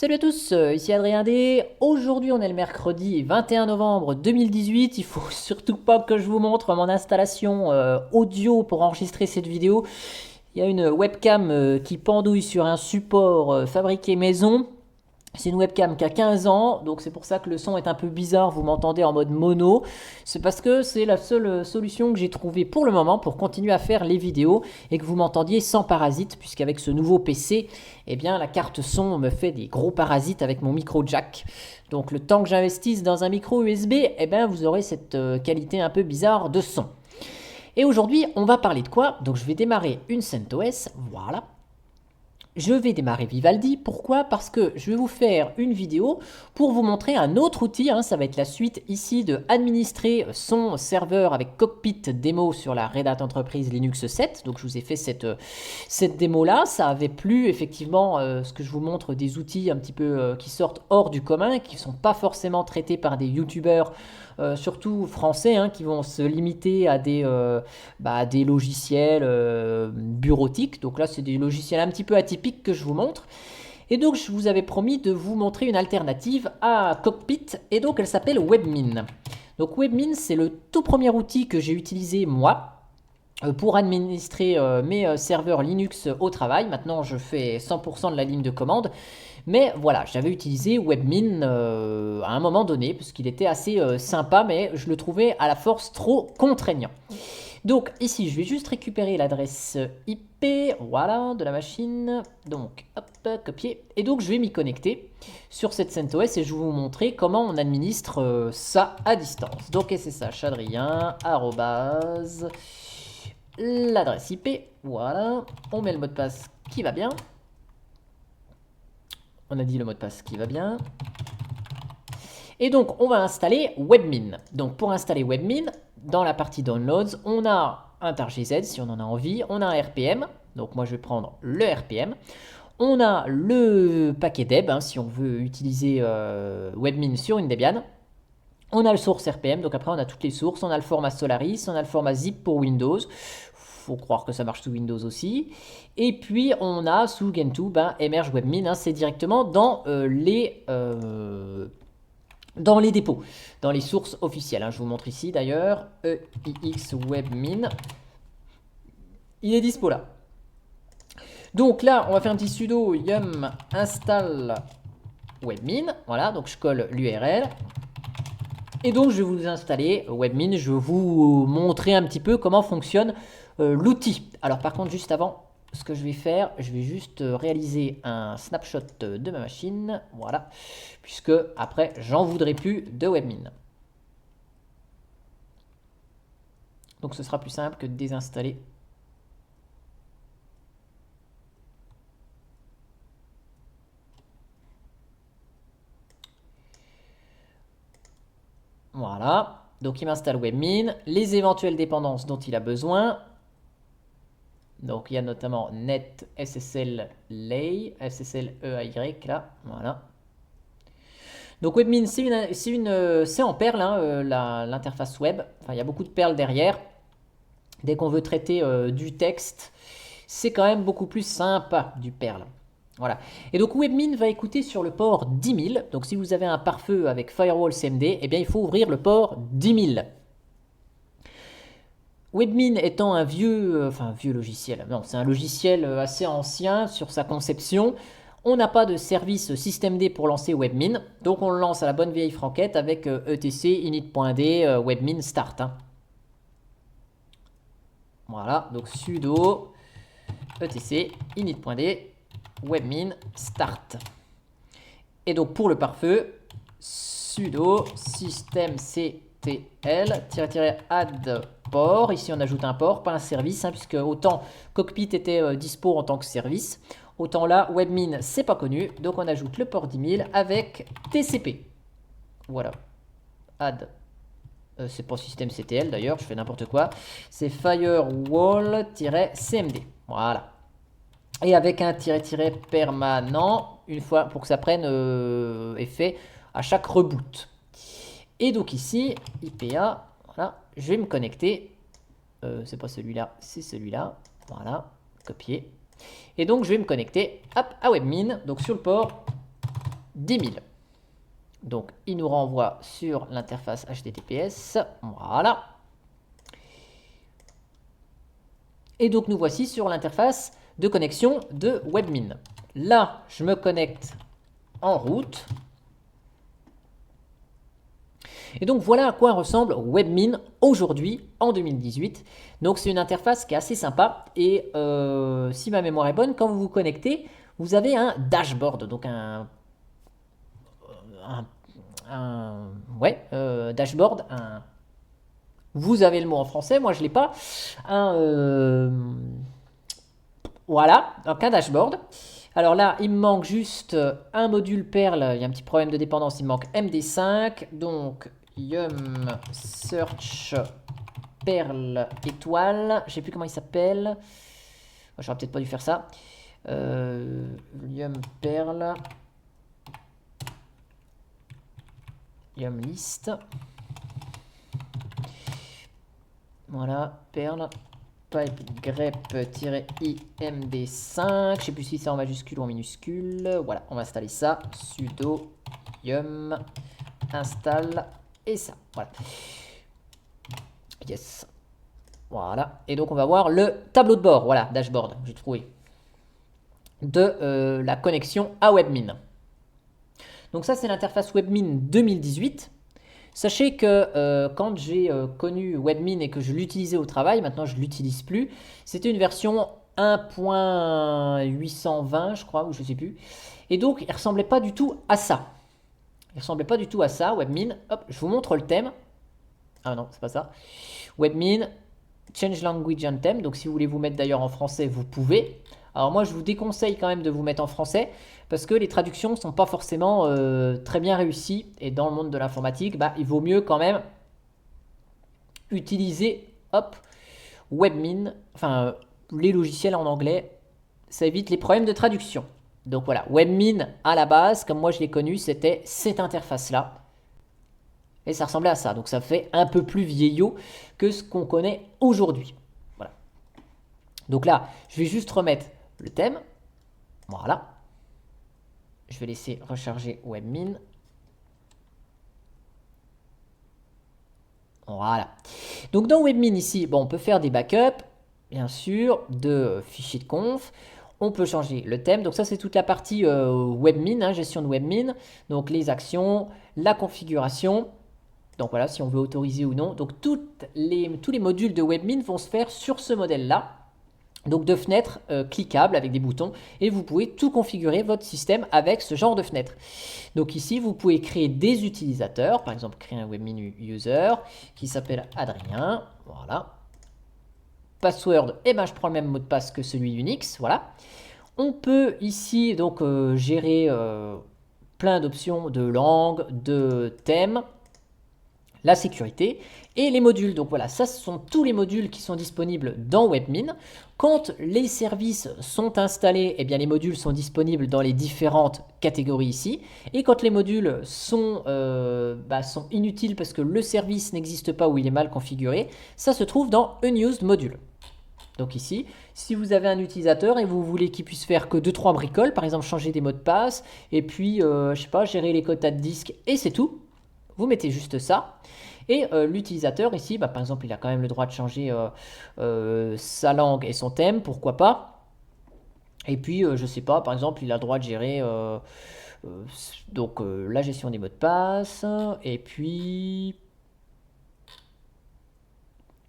Salut à tous, ici Adrien D. Aujourd'hui on est le mercredi 21 novembre 2018. Il faut surtout pas que je vous montre mon installation audio pour enregistrer cette vidéo. Il y a une webcam qui pendouille sur un support fabriqué maison. C'est une webcam qui a 15 ans, donc c'est pour ça que le son est un peu bizarre, vous m'entendez en mode mono. C'est parce que c'est la seule solution que j'ai trouvée pour le moment pour continuer à faire les vidéos et que vous m'entendiez sans parasites, puisqu'avec ce nouveau PC, eh bien la carte son me fait des gros parasites avec mon micro jack. Donc le temps que j'investisse dans un micro USB, eh bien vous aurez cette qualité un peu bizarre de son. Et aujourd'hui, on va parler de quoi? Donc je vais démarrer une CentOS, voilà. Je vais démarrer Vivaldi. Pourquoi? Parce que je vais vous faire une vidéo pour vous montrer un autre outil. Ça va être la suite ici de administrer son serveur avec Cockpit démo sur la Red Hat Enterprise Linux 7. Donc je vous ai fait cette démo-là. Ça avait plu effectivement ce que je vous montre des outils un petit peu qui sortent hors du commun, qui ne sont pas forcément traités par des youtubeurs. Surtout français, qui vont se limiter à des logiciels bureautiques. Donc là, c'est des logiciels un petit peu atypiques que je vous montre. Et donc, je vous avais promis de vous montrer une alternative à Cockpit, et donc elle s'appelle Webmin. Donc Webmin, c'est le tout premier outil que j'ai utilisé moi pour administrer mes serveurs Linux au travail. Maintenant, je fais 100% de la ligne de commande. Mais voilà, j'avais utilisé Webmin à un moment donné, parce qu'il était assez sympa, mais je le trouvais à la force trop contraignant. Donc ici, je vais juste récupérer l'adresse IP, voilà, de la machine. Donc, hop, copier. Et donc, je vais m'y connecter sur cette CentOS et je vais vous montrer comment on administre ça à distance. Donc, SSH Adrien, arrobase, l'adresse IP, voilà. On met le mot de passe qui va bien. On a dit le mot de passe qui va bien. Et donc, on va installer Webmin. Donc, pour installer Webmin, dans la partie Downloads, on a un tar.gz si on en a envie. On a un RPM. Donc, moi, je vais prendre le RPM. On a le paquet deb, si on veut utiliser Webmin sur une Debian. On a le source RPM, donc après on a toutes les sources. On a le format Solaris, on a le format zip pour Windows. Faut croire que ça marche sous Windows aussi. Et puis on a sous Gentoo, Emerge Webmin, c'est directement dans les dépôts, dans les sources officielles. Je vous montre ici d'ailleurs, EIX Webmin. Il est dispo là. Donc là, on va faire un petit sudo yum install Webmin. Voilà, donc je colle l'URL. Et donc, je vais vous installer Webmin. Je vais vous montrer un petit peu comment fonctionne l'outil. Alors, par contre, juste avant, ce que je vais faire, je vais juste réaliser un snapshot de ma machine. Voilà. Puisque, après, j'en voudrais plus de Webmin. Donc, ce sera plus simple que de désinstaller. Voilà. Donc, il m'installe Webmin. Les éventuelles dépendances dont il a besoin. Donc il y a notamment net SSL lay, SSL EAY là, voilà. Donc Webmin c'est en Perl l'interface web. Enfin il y a beaucoup de perles derrière. Dès qu'on veut traiter du texte, c'est quand même beaucoup plus sympa du Perl. Voilà. Et donc Webmin va écouter sur le port 10 000. Donc si vous avez un pare-feu avec Firewall CMD, eh bien il faut ouvrir le port 10 000. Webmin étant un vieux logiciel, non, c'est un logiciel assez ancien sur sa conception. On n'a pas de service systemd pour lancer Webmin, donc on le lance à la bonne vieille franquette avec etc init.d webmin start. Voilà, donc sudo etc init.d webmin start. Et donc pour le pare-feu, sudo systemctl -add port. Ici on ajoute un port, pas un service, puisque autant Cockpit était dispo en tant que service, autant là Webmin c'est pas connu, donc on ajoute le port 10 000 avec TCP. Voilà, add, c'est pas systemctl d'ailleurs, je fais n'importe quoi, c'est firewall-cmd, voilà. Et avec un tiret permanent, une fois pour que ça prenne effet à chaque reboot. Et donc ici, IPA, voilà, je vais me connecter. C'est pas celui-là, c'est celui-là. Voilà, copier. Et donc je vais me connecter à Webmin, donc sur le port 10 000. Donc, il nous renvoie sur l'interface HTTPS. Voilà. Et donc, nous voici sur l'interface de connexion de Webmin. Là, je me connecte en route. Et donc, voilà à quoi ressemble Webmin aujourd'hui, en 2018. Donc, c'est une interface qui est assez sympa. Et si ma mémoire est bonne, quand vous vous connectez, vous avez un dashboard. Donc, dashboard. Vous avez le mot en français, moi je ne l'ai pas. Voilà, donc un dashboard. Alors là, il me manque juste un module Perl. Il y a un petit problème de dépendance. Il me manque MD5. Donc, yum search Perl étoile. Je ne sais plus comment il s'appelle. J'aurais peut-être pas dû faire ça. Yum Perl. Yum list. Voilà, Perl. Pipe grep-imd5. Je sais plus si c'est en majuscule ou en minuscule. Voilà, on va installer ça. Sudo yum install et ça. Voilà. Yes. Voilà. Et donc on va voir le tableau de bord. Voilà, dashboard, j'ai trouvé. De la connexion à Webmin. Donc ça, c'est l'interface Webmin 2018. Sachez que quand j'ai connu Webmin et que je l'utilisais au travail, maintenant je ne l'utilise plus, c'était une version 1.820 je crois, ou je ne sais plus. Et donc il ne ressemblait pas du tout à ça. Il ne ressemblait pas du tout à ça, Webmin. Hop, je vous montre le thème. Ah non, c'est pas ça. Webmin, Change Language and Theme. Donc si vous voulez vous mettre d'ailleurs en français, vous pouvez. Alors moi, je vous déconseille quand même de vous mettre en français parce que les traductions ne sont pas forcément très bien réussies. Et dans le monde de l'informatique, bah, il vaut mieux quand même utiliser Webmin, enfin les logiciels en anglais. Ça évite les problèmes de traduction. Donc voilà, Webmin à la base, comme moi je l'ai connu, c'était cette interface-là. Et ça ressemblait à ça. Donc ça fait un peu plus vieillot que ce qu'on connaît aujourd'hui. Voilà. Donc là, je vais juste remettre le thème. Voilà. Je vais laisser recharger Webmin. Voilà. Donc dans Webmin ici, bon, on peut faire des backups, bien sûr, de fichiers de conf. On peut changer le thème. Donc ça, c'est toute la partie Webmin, hein, gestion de Webmin. Donc les actions, la configuration. Donc voilà, si on veut autoriser ou non. Donc tous les modules de Webmin vont se faire sur ce modèle-là. Donc de fenêtres cliquables avec des boutons. Et vous pouvez tout configurer votre système avec ce genre de fenêtre. Donc ici, vous pouvez créer des utilisateurs. Par exemple, créer un Webmin user qui s'appelle Adrien. Voilà. Password, et ben je prends le même mot de passe que celui Unix. Voilà. On peut ici donc gérer plein d'options de langue, de thèmes, la sécurité et les modules. Donc voilà, ça ce sont tous les modules qui sont disponibles dans Webmin. Quand les services sont installés, eh bien les modules sont disponibles dans les différentes catégories ici. Et quand les modules sont inutiles parce que le service n'existe pas ou il est mal configuré, ça se trouve dans Unused Module. Donc ici, si vous avez un utilisateur et vous voulez qu'il puisse faire que 2-3 bricoles, par exemple changer des mots de passe, et puis, je sais pas, gérer les quotas de disque, et c'est tout. Vous mettez juste ça. Et l'utilisateur ici, par exemple, il a quand même le droit de changer sa langue et son thème, pourquoi pas. Et puis, je sais pas, par exemple, il a le droit de gérer la gestion des mots de passe, et puis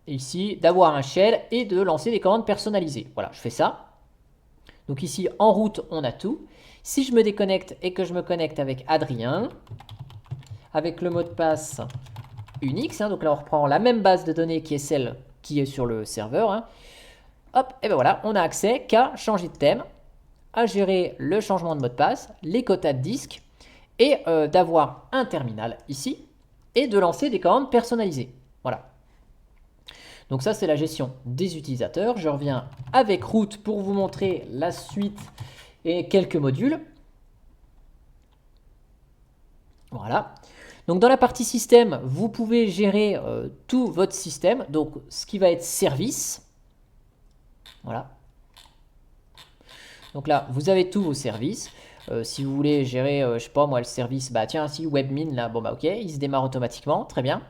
ici, d'avoir un shell et de lancer des commandes personnalisées. Voilà, je fais ça. Donc ici, en route, on a tout. Si je me déconnecte et que je me connecte avec Adrien, avec le mot de passe Unix, donc là on reprend la même base de données qui est celle qui est sur le serveur. Hop, et ben voilà, on a accès qu'à changer de thème, à gérer le changement de mot de passe, les quotas de disque, et d'avoir un terminal ici, et de lancer des commandes personnalisées. Voilà. Donc ça, c'est la gestion des utilisateurs. Je reviens avec root pour vous montrer la suite et quelques modules. Voilà. Donc dans la partie système, vous pouvez gérer tout votre système. Donc ce qui va être service. Voilà. Donc là, vous avez tous vos services. Si vous voulez gérer, je sais pas moi, le service, bah tiens, si WebMin là, bon bah ok, il se démarre automatiquement, très bien.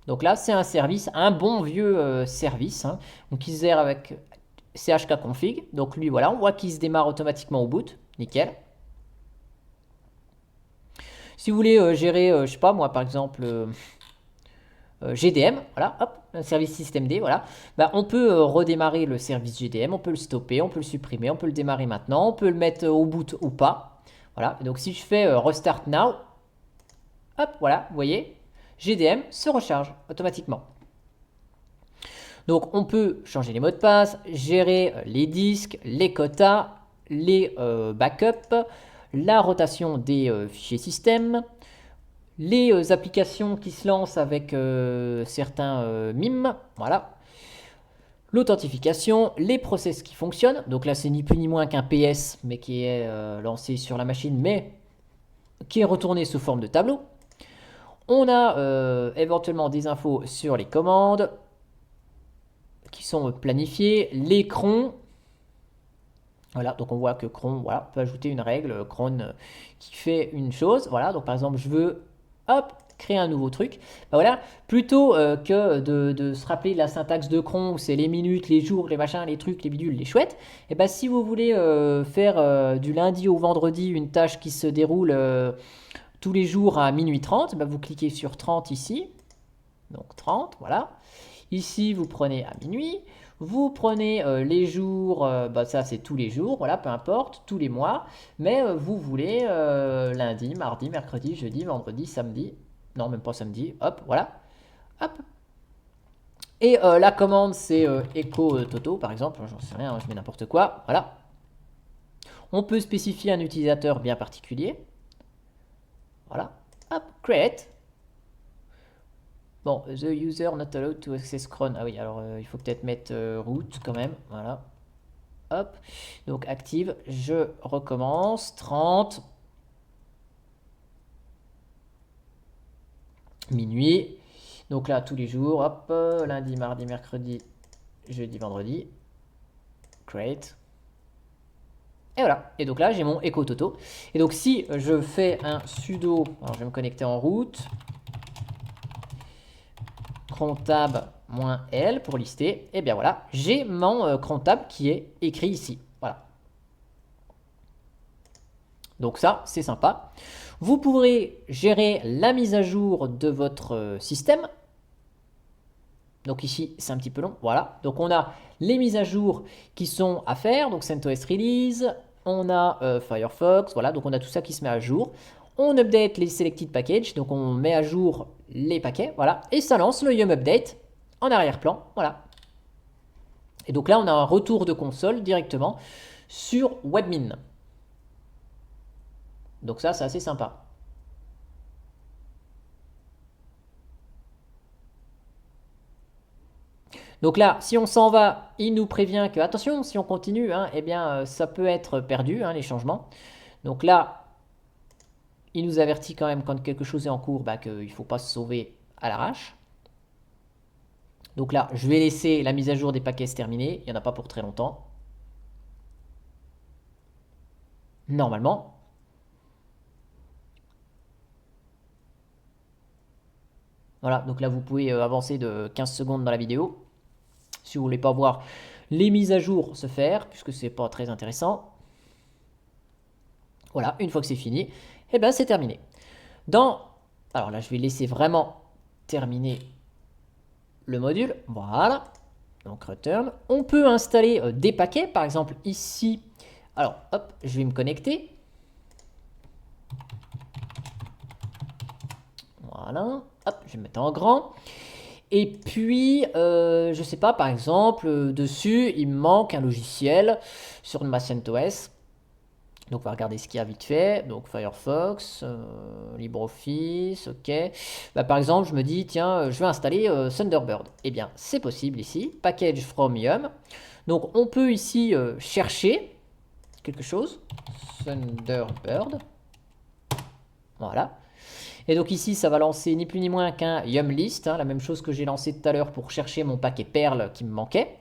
Donc là, c'est un service, un bon vieux service, hein, donc il se gère avec chkconfig. Donc lui, voilà, on voit qu'il se démarre automatiquement au boot, nickel. Si vous voulez gérer, je sais pas moi, par exemple, GDM, voilà, hop, un service système D, voilà. Bah, on peut redémarrer le service GDM, on peut le stopper, on peut le supprimer, on peut le démarrer maintenant, on peut le mettre au boot ou pas. Voilà, donc si je fais restart now, hop, voilà, vous voyez, GDM se recharge automatiquement. Donc on peut changer les mots de passe, gérer les disques, les quotas, les backups, la rotation des fichiers système, les applications qui se lancent avec certains MIM, voilà. L'authentification, les process qui fonctionnent. Donc là, c'est ni plus ni moins qu'un PS, mais qui est lancé sur la machine, mais qui est retourné sous forme de tableau. On a éventuellement des infos sur les commandes qui sont planifiées, les crons. Voilà, donc on voit que cron, voilà, on peut ajouter une règle cron qui fait une chose. Voilà, donc par exemple, je veux, hop, créer un nouveau truc. Ben voilà, plutôt que de se rappeler de la syntaxe de cron, où c'est les minutes, les jours, les machins, les trucs, les bidules, les chouettes, et ben si vous voulez faire du lundi au vendredi une tâche qui se déroule tous les jours à minuit 30, ben vous cliquez sur 30 ici, donc 30, voilà. Ici, vous prenez à minuit. Vous prenez les jours, bah ça c'est tous les jours, voilà, peu importe, tous les mois. Mais vous voulez lundi, mardi, mercredi, jeudi, vendredi, samedi. Non, même pas samedi. Hop, voilà. Hop. Et la commande c'est echo toto par exemple. J'en sais rien, je mets n'importe quoi. Voilà. On peut spécifier un utilisateur bien particulier. Voilà. Hop, create. Bon, the user not allowed to access cron. Ah oui, alors il faut peut-être mettre root quand même. Voilà. Hop. Donc active. Je recommence. 30. Minuit. Donc là, tous les jours. Hop. Lundi, mardi, mercredi, jeudi, vendredi. Create. Et voilà. Et donc là, j'ai mon echo toto. Et donc si je fais un sudo. Alors je vais me connecter en route. Cron tab -L pour lister, et bien voilà, j'ai mon cron tab qui est écrit ici. Voilà. Donc ça, c'est sympa. Vous pourrez gérer la mise à jour de votre système. Donc ici, c'est un petit peu long. Voilà. Donc on a les mises à jour qui sont à faire. Donc CentOS Release, on a Firefox. Voilà. Donc on a tout ça qui se met à jour. On update les selected packages. Donc on met à jour les paquets. Voilà. Et ça lance le Yum Update en arrière-plan. Voilà. Et donc là, on a un retour de console directement sur WebMin. Donc ça, c'est assez sympa. Donc là, si on s'en va, il nous prévient que, attention, si on continue, hein, eh bien, ça peut être perdu, hein, les changements. Donc là, il nous avertit quand même quand quelque chose est en cours, bah, qu'il ne faut pas se sauver à l'arrache. Donc là, je vais laisser la mise à jour des paquets se terminer. Il n'y en a pas pour très longtemps. Normalement. Voilà, donc là, vous pouvez avancer de 15 secondes dans la vidéo. Si vous voulez pas voir les mises à jour se faire, puisque c'est pas très intéressant. Voilà, une fois que c'est fini, et ben c'est terminé. Alors là, je vais laisser vraiment terminer le module. Voilà. Donc return. On peut installer des paquets, par exemple ici. Alors, hop, je vais me connecter. Voilà. Hop, je vais me mettre en grand. Et puis, je sais pas, par exemple, dessus, il me manque un logiciel sur ma CentOS. Donc, on va regarder ce qu'il y a vite fait. Donc, Firefox, LibreOffice, ok. Bah, par exemple, je me dis, tiens, je vais installer Thunderbird. Eh bien, c'est possible ici. Package from Yum. Donc, on peut ici chercher quelque chose. Thunderbird. Voilà. Et donc ici, ça va lancer ni plus ni moins qu'un Yum List, hein, la même chose que j'ai lancé tout à l'heure pour chercher mon paquet Perl qui me manquait.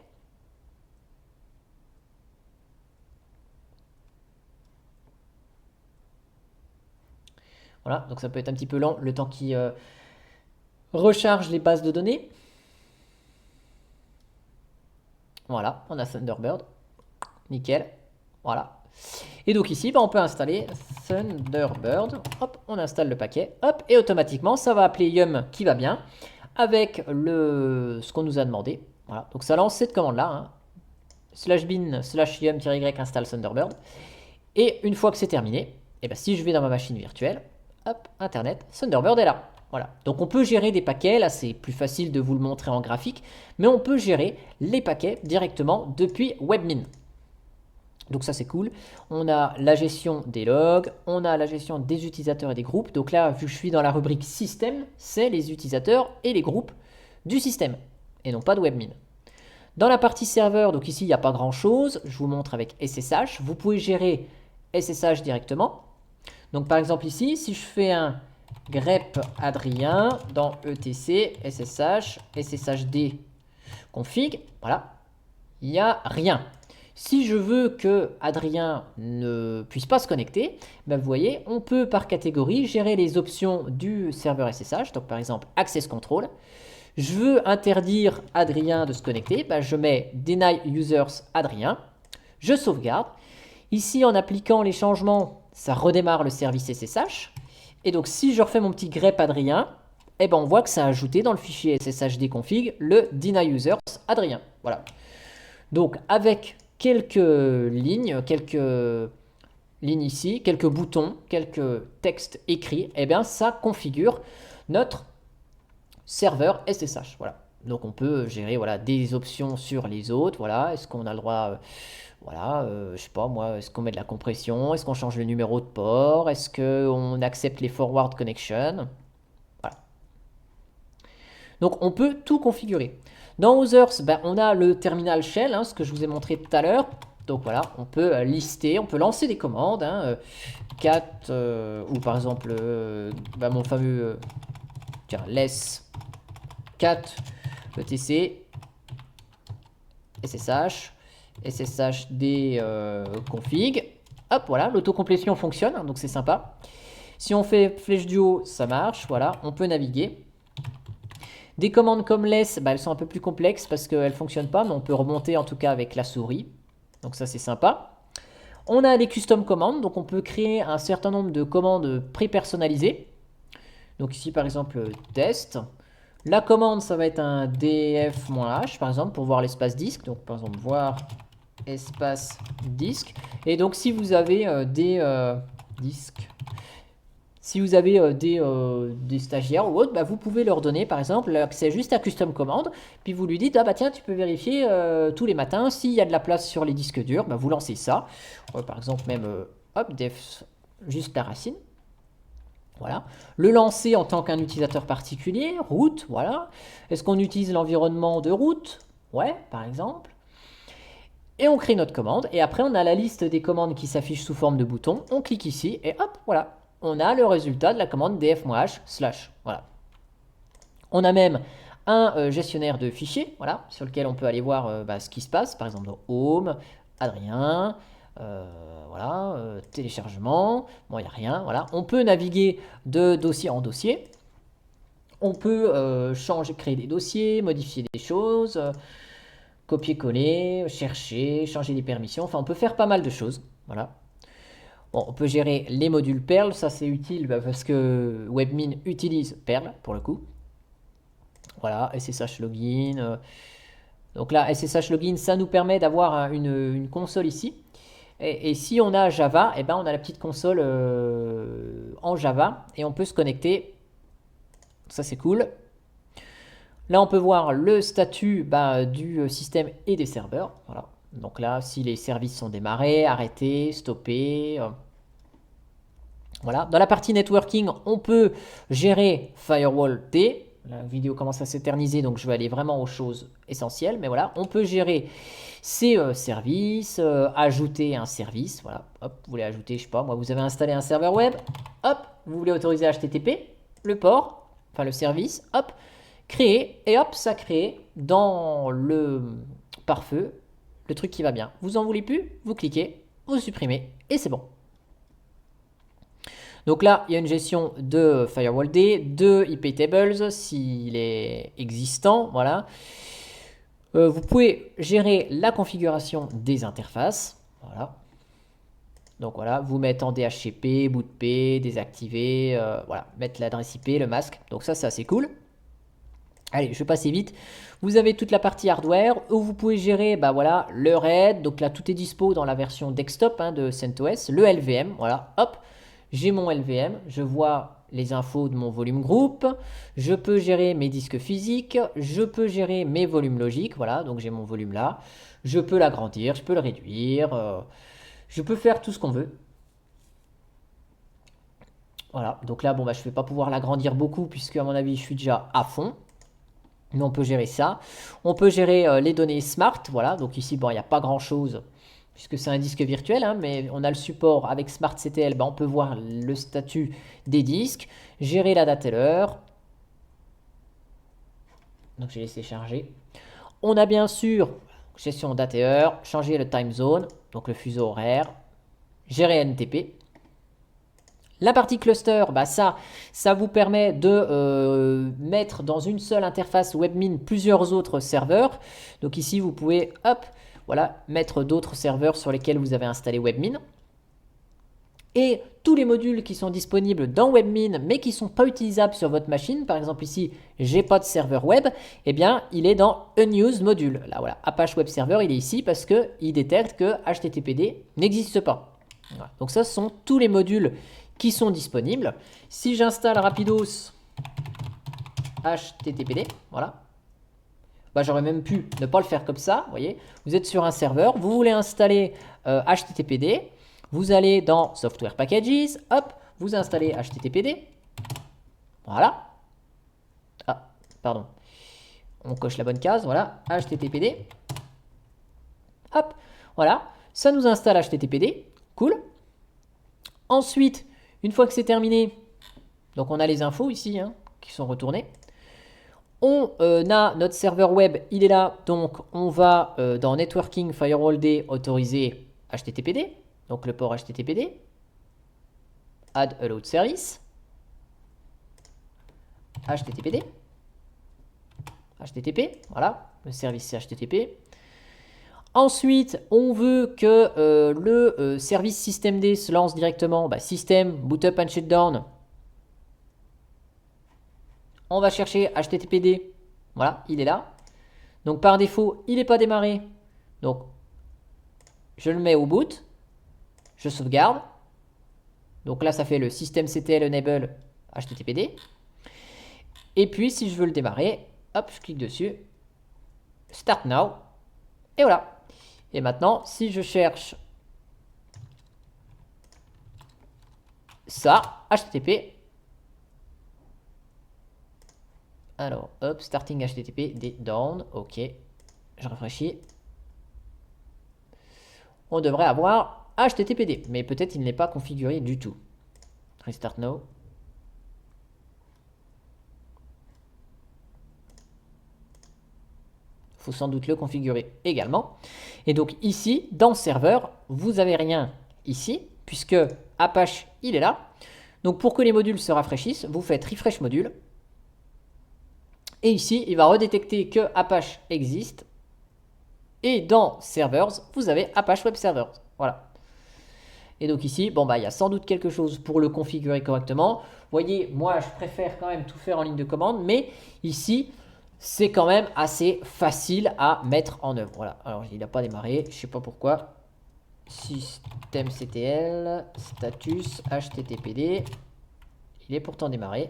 Voilà, donc ça peut être un petit peu lent le temps qu'il recharge les bases de données. Voilà, on a Thunderbird. Nickel. Voilà. Et donc ici, bah, on peut installer Thunderbird. Hop, on installe le paquet. Hop, et automatiquement, ça va appeler yum qui va bien avec ce qu'on nous a demandé. Voilà, donc ça lance cette commande-là. Hein. /bin /yum-y installe Thunderbird. Et une fois que c'est terminé, et ben si je vais dans ma machine virtuelle, hop, Internet, Thunderbird est là. Voilà. Donc on peut gérer des paquets, là c'est plus facile de vous le montrer en graphique, mais on peut gérer les paquets directement depuis Webmin. Donc ça c'est cool. On a la gestion des logs, on a la gestion des utilisateurs et des groupes. Donc là, vu que je suis dans la rubrique système, c'est les utilisateurs et les groupes du système, et non pas de Webmin. Dans la partie serveur, donc ici il n'y a pas grand chose, je vous montre avec SSH. Vous pouvez gérer SSH directement. Donc par exemple ici, si je fais un grep Adrien dans etc ssh sshd config, voilà, il n'y a rien. Si je veux que Adrien ne puisse pas se connecter, ben vous voyez, on peut par catégorie gérer les options du serveur SSH. Donc par exemple, Access Control. Je veux interdire Adrien de se connecter, ben je mets Deny Users Adrien. Je sauvegarde. Ici, en appliquant les changements, ça redémarre le service SSH. Et donc, si je refais mon petit grep Adrien, eh ben, on voit que ça a ajouté dans le fichier sshd config le Deny Users Adrien. Voilà. Donc, avec quelques lignes ici, quelques boutons, quelques textes écrits, eh bien, ça configure notre serveur SSH. Voilà. Donc, on peut gérer voilà, des options sur les autres. Voilà. Est-ce qu'on a le droit... voilà, je sais pas moi, est-ce qu'on met de la compression? Est-ce qu'on change le numéro de port? Est-ce qu'on accepte les forward connections? Voilà. Donc on peut tout configurer. Dans Others, ben, on a le terminal shell, hein, ce que je vous ai montré tout à l'heure. Donc voilà, on peut lister, on peut lancer des commandes. Hein, cat, ou par exemple, ben, mon fameux tiens, less cat etc ssh sshd config. Hop, voilà, l'autocomplétion fonctionne, donc c'est sympa. Si on fait flèche du haut, ça marche, voilà, on peut naviguer. Des commandes comme less, bah, elles sont un peu plus complexes parce qu'elles ne fonctionnent pas, mais on peut remonter en tout cas avec la souris. Donc ça, c'est sympa. On a des custom commandes, donc on peut créer un certain nombre de commandes pré-personnalisées. Donc ici, par exemple, test. La commande, ça va être un df-h, par exemple, pour voir l'espace disque. Donc, par exemple, voir espace disque. Et donc, si vous avez des disques, si vous avez des stagiaires ou autres, bah, vous pouvez leur donner, par exemple, l'accès juste à custom commande. Puis vous lui dites, ah bah tiens, tu peux vérifier tous les matins s'il y a de la place sur les disques durs. Bah, vous lancez ça. Par exemple, même, hop, def, juste la racine. Voilà. Le lancer en tant qu'un utilisateur particulier, root, voilà. Est-ce qu'on utilise l'environnement de root? Ouais, par exemple. Et on crée notre commande. Et après, on a la liste des commandes qui s'affichent sous forme de bouton. On clique ici et hop, voilà. On a le résultat de la commande df-h/. Voilà. On a même un gestionnaire de fichiers, voilà, sur lequel on peut aller voir ce qui se passe. Par exemple, dans Home, Adrien, voilà, téléchargement, bon, il n'y a rien, voilà. On peut naviguer de dossier en dossier. On peut créer des dossiers, modifier des choses, copier-coller, chercher, changer les permissions. Enfin, on peut faire pas mal de choses, voilà. Bon, on peut gérer les modules Perl, ça c'est utile parce que Webmin utilise Perl pour le coup. Voilà, SSH login. Donc là, SSH login, ça nous permet d'avoir une console ici. Et si on a Java, eh ben on a la petite console en Java et on peut se connecter. Ça, c'est cool. Là, on peut voir le statut du système et des serveurs. Voilà. Donc là, si les services sont démarrés, arrêtés, stoppés. Voilà. Dans la partie networking, on peut gérer Firewall D. La vidéo commence à s'éterniser, donc je vais aller vraiment aux choses essentielles. Mais voilà, on peut gérer ces services, ajouter un service. Voilà, hop, vous voulez ajouter, je sais pas, moi, vous avez installé un serveur web. Hop, vous voulez autoriser HTTP, le port, enfin le service. Hop, créer, et hop, ça crée dans le pare-feu le truc qui va bien. Vous en voulez plus, vous cliquez, vous supprimez, et c'est bon. Donc là, il y a une gestion de Firewall D, de IP Tables s'il est existant, voilà. Vous pouvez gérer la configuration des interfaces, voilà. Donc voilà, vous mettre en DHCP, boot P, désactiver, voilà, mettre l'adresse IP, le masque. Donc ça, c'est assez cool. Allez, je vais passer vite. Vous avez toute la partie hardware où vous pouvez gérer bah voilà, le RAID. Donc là, tout est dispo dans la version desktop hein, de CentOS. Le LVM, voilà, hop, j'ai mon LVM. Je vois les infos de mon volume groupe. Je peux gérer mes disques physiques. Je peux gérer mes volumes logiques. Voilà, donc j'ai mon volume là. Je peux l'agrandir, je peux le réduire. Je peux faire tout ce qu'on veut. Voilà, donc là, bon, bah, je ne vais pas pouvoir l'agrandir beaucoup puisque à mon avis, je suis déjà à fond. Mais on peut gérer ça. On peut gérer les données smart. Voilà, donc ici, bon, il n'y a pas grand-chose puisque c'est un disque virtuel, hein, mais on a le support avec SmartCTL. On peut voir le statut des disques. Gérer la date et l'heure. Donc, j'ai laissé charger. On a bien sûr gestion date et heure. Changer le time zone, donc le fuseau horaire. Gérer NTP. La partie cluster, bah ça vous permet de mettre dans une seule interface WebMin plusieurs autres serveurs. Donc ici, vous pouvez, hop, voilà, mettre d'autres serveurs sur lesquels vous avez installé WebMin. Et tous les modules qui sont disponibles dans WebMin, mais qui ne sont pas utilisables sur votre machine, par exemple ici, j'ai pas de serveur web, eh bien, il est dans Unused Module. Là, voilà, Apache Web Server, il est ici parce qu'il détecte que HTTPD n'existe pas. Voilà. Donc ça, ce sont tous les modules qui sont disponibles. Si j'installe rapidos HTTPD, voilà, bah, j'aurais même pu ne pas le faire comme ça. Vous voyez, vous êtes sur un serveur, vous voulez installer HTTPD, vous allez dans Software Packages, hop, vous installez HTTPD, voilà. Ah, pardon, on coche la bonne case, voilà, HTTPD, hop, voilà, ça nous installe HTTPD, cool. Ensuite, une fois que c'est terminé, donc on a les infos ici hein, qui sont retournées. On a notre serveur web, il est là, donc on va dans Networking Firewall D autoriser HTTPD, donc le port HTTPD, Add a load service, HTTPD, HTTP, voilà, le service c'est HTTP. Ensuite, on veut que le service systemd se lance directement. Bah, system, boot up and shutdown. On va chercher HTTPD. Voilà, il est là. Donc par défaut, il n'est pas démarré. Donc, je le mets au boot. Je sauvegarde. Donc là, ça fait le systemctl enable HTTPD. Et puis, si je veux le démarrer, hop, je clique dessus. Start now. Et voilà. Et maintenant, si je cherche ça, HTTP. Alors, hop, starting HTTP, down, ok. Je rafraîchis. On devrait avoir HTTPD, mais peut-être il n'est pas configuré du tout. Restart now. Il faut sans doute le configurer également. Et donc ici, dans serveur, vous n'avez rien ici, puisque Apache, il est là. Donc pour que les modules se rafraîchissent, vous faites refresh module. Et ici, il va redétecter que Apache existe. Et dans servers, vous avez Apache Web Server. Voilà. Et donc ici, bon bah il y a sans doute quelque chose pour le configurer correctement. Vous voyez, moi je préfère quand même tout faire en ligne de commande, mais ici, c'est quand même assez facile à mettre en œuvre. Voilà, alors il n'a pas démarré, je ne sais pas pourquoi. Systemctl, status, HTTPD. Il est pourtant démarré.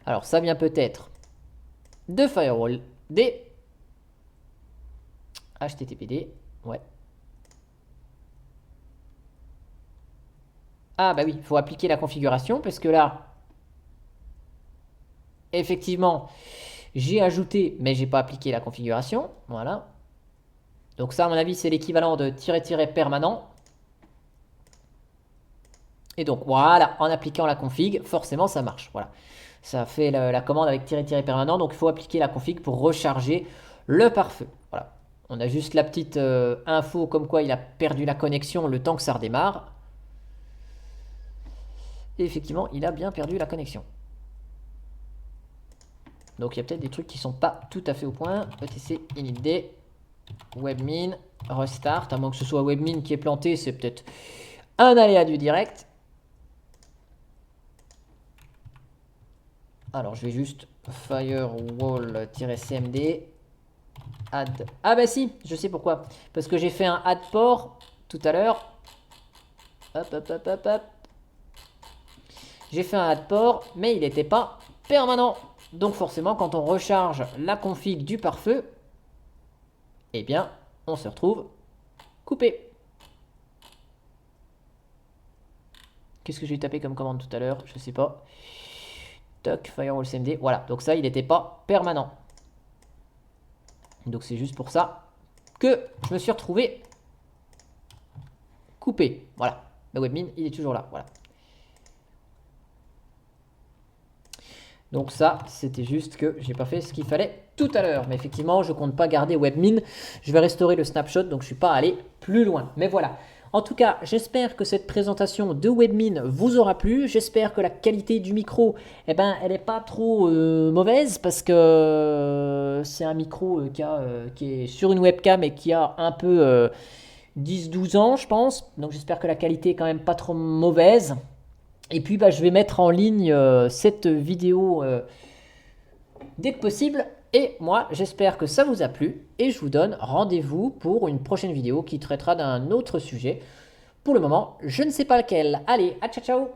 Alors ça vient peut-être de Firewall D. HTTPD, ouais. Ah bah oui, il faut appliquer la configuration parce que là, effectivement, j'ai ajouté, mais j'ai pas appliqué la configuration. Voilà. Donc ça, à mon avis, c'est l'équivalent de -- permanent. Et donc voilà, en appliquant la config, forcément ça marche. Voilà. Ça fait la commande avec -- permanent. Donc il faut appliquer la config pour recharger le pare-feu. Voilà. On a juste la petite info comme quoi il a perdu la connexion le temps que ça redémarre. Et effectivement, il a bien perdu la connexion. Donc il y a peut-être des trucs qui sont pas tout à fait au point. ETC init webmin restart, à moins que ce soit webmin qui est planté, c'est peut-être un aléa du direct. Alors je vais juste firewall-cmd add. Ah bah si, je sais pourquoi. Parce que j'ai fait un add port tout à l'heure. Hop hop hop hop hop. J'ai fait un add port, mais il n'était pas permanent. Donc forcément, quand on recharge la config du pare-feu, eh bien, on se retrouve coupé. Qu'est-ce que j'ai tapé comme commande tout à l'heure? Je sais pas. Toc, firewall cmd. Voilà, donc ça, il n'était pas permanent. Donc c'est juste pour ça que je me suis retrouvé coupé. Voilà, le webmin, il est toujours là. Voilà. Donc ça, c'était juste que j'ai pas fait ce qu'il fallait tout à l'heure. Mais effectivement, je compte pas garder webmin. Je vais restaurer le snapshot, donc je suis pas allé plus loin. Mais voilà. En tout cas, j'espère que cette présentation de webmin vous aura plu. J'espère que la qualité du micro, eh ben, elle n'est pas trop mauvaise parce que c'est un micro qui est sur une webcam et qui a un peu 10-12 ans, je pense. Donc j'espère que la qualité est quand même pas trop mauvaise. Et puis bah, je vais mettre en ligne cette vidéo dès que possible. Et moi, j'espère que ça vous a plu. Et je vous donne rendez-vous pour une prochaine vidéo qui traitera d'un autre sujet. Pour le moment, je ne sais pas lequel. Allez, à ciao ciao!